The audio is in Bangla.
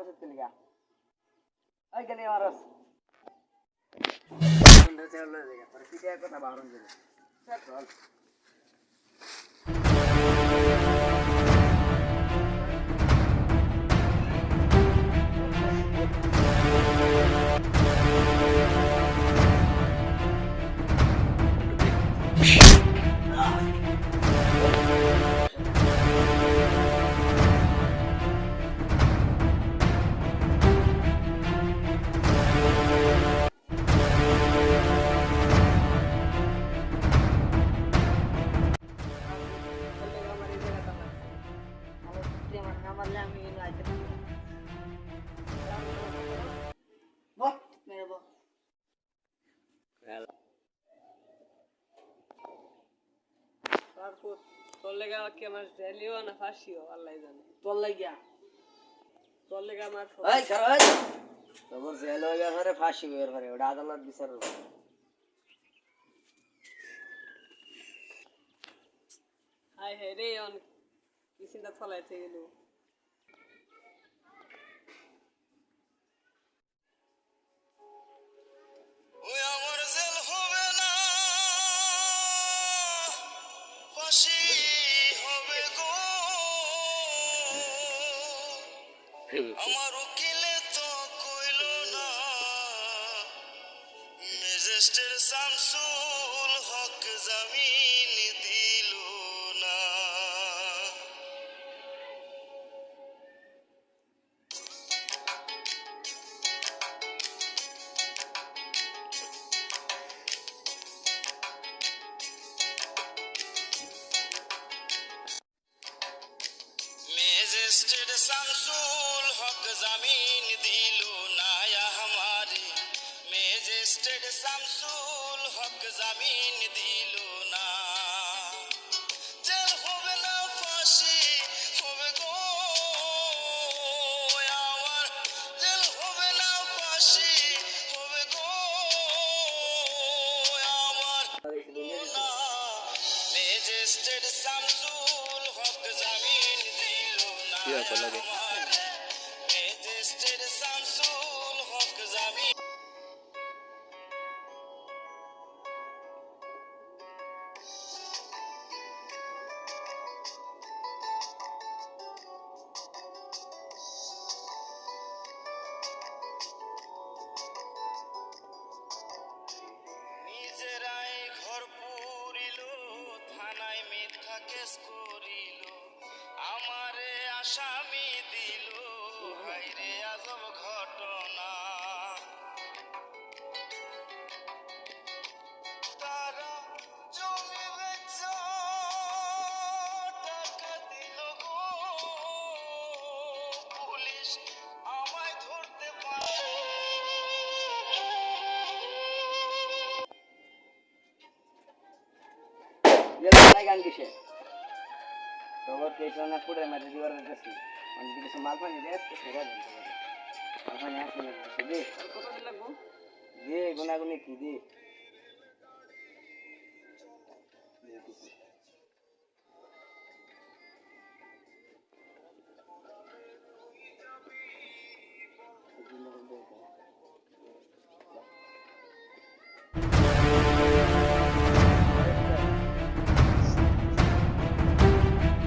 বসে তেল গা ওই গেলে মারস সুন্দর চলে দেখা পরে পিঠে কথা বারণ দিবে চল তোর লেগে কি আমার জেলিও না ফাঁসিও আল্লাহ জানে তোর লাগিয়া তোর লেগে আমার এই করো তোর জেল হয়ে গেছে ফাঁসি বের করে ওটা আদালত বিচার হাই হে রে অন কি চিন্তা ফলাইতে গেল ওই আমার জেল হবে না ফাঁসি হবে গো আমার উকিলে তো কইল না ম্যাজিস্ট্রেট শামসুল হক জামিন দিল না ম্যাজিস্ট্রেট শামসুল হক জামিন দিল না আমারে ম্যাজিস্ট্রেট শামসুল হক জামিন দিল না জেল হবে না ফাঁসি হবে গো আমার জেল হবে না ফাঁসি হবে গো আমার না ম্যাজিস্ট্রেট শামসুল হক জামিন দিল না আমার ম্যাজিস্ট্রেট শামসুল হক জামিন নিজেরাই ঘর পুরিল থানায় মিথ্যা কেস করিল আমারে আসামি দিল হাইরে আজব ঘটনা তারা জমি বেচা টাকা দিল গো পুলিশ আমায় ধরতে পারে গান কিসে তোর পেছনে না ফুটে মাঝে দিবার কাছে অনেক কিছু মাল পানি দেয় সেটা দেন মাল পানি আসে না দে কত দিন লাগবো দে গুনাগুনি কি দে